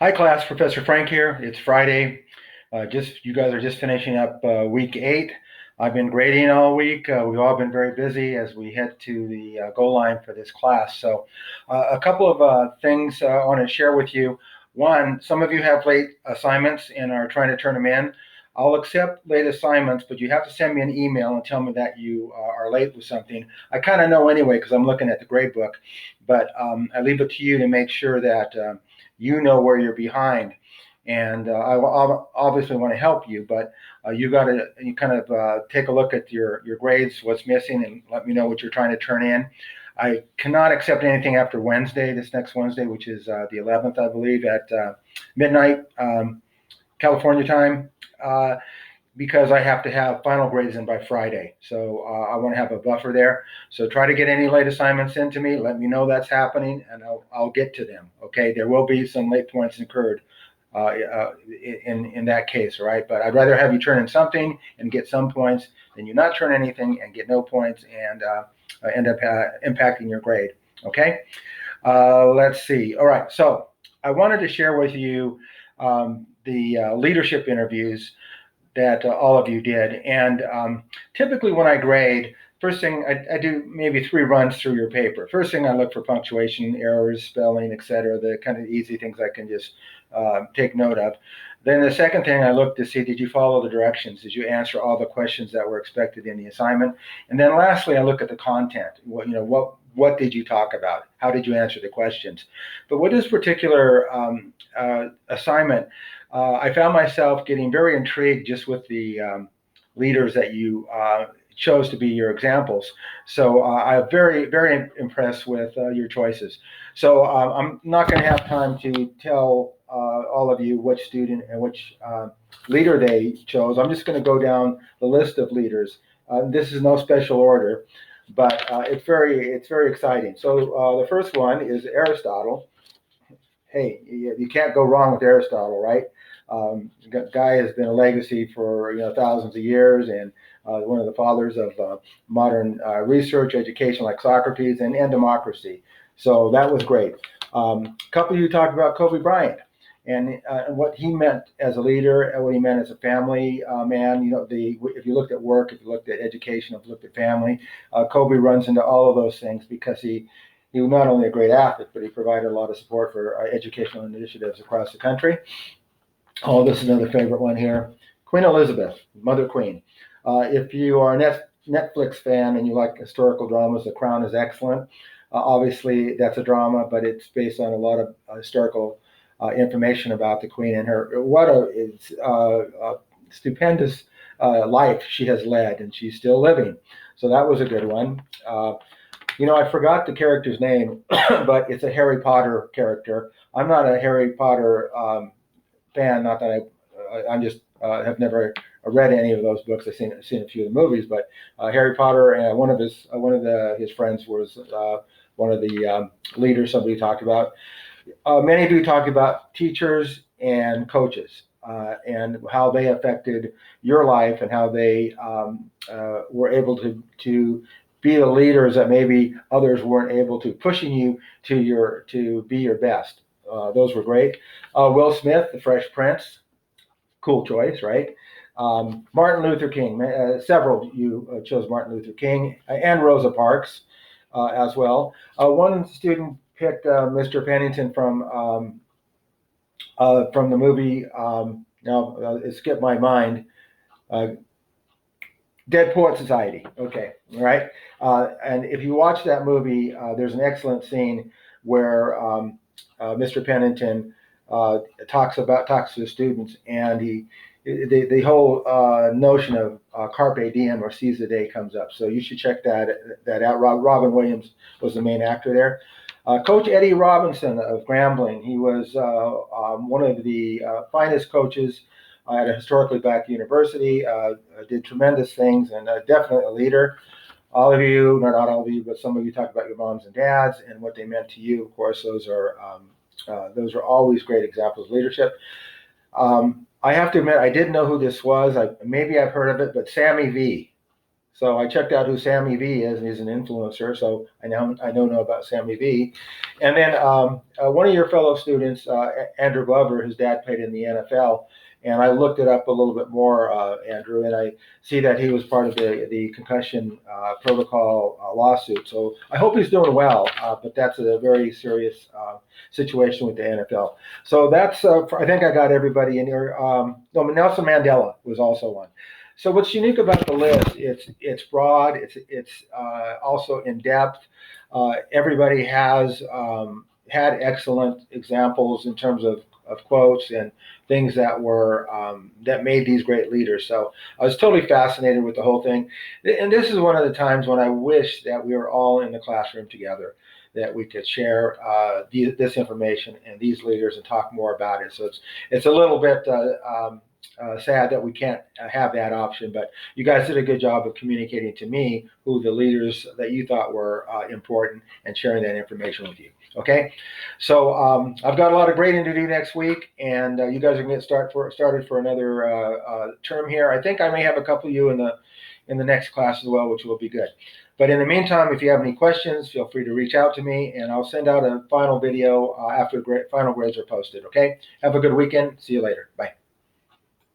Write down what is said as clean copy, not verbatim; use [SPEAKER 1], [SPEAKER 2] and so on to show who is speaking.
[SPEAKER 1] Hi class, Professor Frank here. It's Friday. You guys are just finishing up week 8. I've been grading all week. We've all been very busy as we head to the goal line for this class. So, a couple of things I want to share with you. One, some of you have late assignments and are trying to turn them in. I'll accept late assignments, but you have to send me an email and tell me that you are late with something. I kind of know anyway because I'm looking at the grade book, but I leave it to you to make sure that you know where you're behind. And obviously want to help you, but you got to you kind of take a look at your grades, what's missing, and let me know what you're trying to turn in. I cannot accept anything after Wednesday, this next Wednesday, which is the 11th, I believe, at midnight California time. Because I have to have final grades in by Friday. So I want to have a buffer there. So try to get any late assignments into me. Let me know that's happening, and I'll get to them. Okay, there will be some late points incurred in that case, right? But I'd rather have you turn in something and get some points than you not turn anything and get no points and end up impacting your grade. Okay, let's see. All right, so I wanted to share with you the leadership interviews that all of you did. And typically when I grade, first thing I do maybe 3 runs through your paper. First thing I look for punctuation errors, spelling, etc., the kind of easy things I can just take note of. Then the second thing I look to see, did you follow the directions? Did you answer all the questions that were expected in the assignment? And then lastly, I look at the content. What did you talk about? How did you answer the questions? But with this particular assignment, I found myself getting very intrigued just with the leaders that you chose to be your examples. So I'm very, very impressed with your choices. So I'm not going to have time to tell all of you which student and which leader they chose. I'm just going to go down the list of leaders. This is no special order, but it's very exciting. So the first one is Aristotle. Hey, you can't go wrong with Aristotle, right? Guy has been a legacy for thousands of years, and one of the fathers of modern research, education, like Socrates, and democracy. So that was great. A couple of you talked about Kobe Bryant and what he meant as a leader, and what he meant as a family man. If you looked at work, if you looked at education, if you looked at family, Kobe runs into all of those things because he was not only a great athlete, but he provided a lot of support for educational initiatives across the country. Oh, this is another favorite one here. Queen Elizabeth, Mother Queen. If you are a Netflix fan and you like historical dramas, The Crown is excellent. Obviously, that's a drama, but it's based on a lot of historical information about the Queen and what a stupendous life she has led, and she's still living. So that was a good one. I forgot the character's name, but it's a Harry Potter character. I'm not a Harry Potter fan. Not that I'm just have never read any of those books. I've seen a few of the movies, but Harry Potter and one of his friends was one of the leaders. Somebody talked about. Many of you talked about teachers and coaches and how they affected your life and how they were able to be the leaders that maybe others weren't able to, pushing you to be your best. Those were great. Will Smith, The Fresh Prince, cool choice, right? Martin Luther King, several of you chose Martin Luther King and Rosa Parks as well. One student picked Mr. Pennington from the movie. Now it skipped my mind. Uh, Dead Poet Society. Okay, all right. And if you watch that movie, there's an excellent scene where Mr. Pennington talks to the students, and the whole notion of carpe diem or seize the day comes up. So you should check that out. Robin Williams was the main actor there. Coach Eddie Robinson of Grambling. He was one of the finest coaches at a historically black university, did tremendous things, and definitely a leader. All of you, not all of you, but some of you talked about your moms and dads and what they meant to you. Of course, those are always great examples of leadership. I have to admit, I didn't know who this was. Maybe I've heard of it, but Sammy V. So I checked out who Sammy V is, and he's an influencer. So I know about Sammy V. And then one of your fellow students, Andrew Glover, his dad played in the NFL. And I looked it up a little bit more, Andrew, and I see that he was part of the concussion protocol lawsuit. So I hope he's doing well, but that's a very serious situation with the NFL. So that's, I think I got everybody in here. No, Nelson Mandela was also one. So what's unique about the list? It's broad. It's also in depth. Everybody has had excellent examples in terms of quotes and things that were that made these great leaders. So I was totally fascinated with the whole thing. And this is one of the times when I wish that we were all in the classroom together, that we could share this information and these leaders and talk more about it. So it's a little bit sad that we can't have that option, but you guys did a good job of communicating to me who the leaders that you thought were important and sharing that information with you. Okay, so I've got a lot of grading to do next week, and you guys are going to get started for another term here. I think I may have a couple of you in the next class as well, which will be good. But in the meantime, if you have any questions, feel free to reach out to me, and I'll send out a final video after final grades are posted. Okay, have a good weekend. See you later. Bye.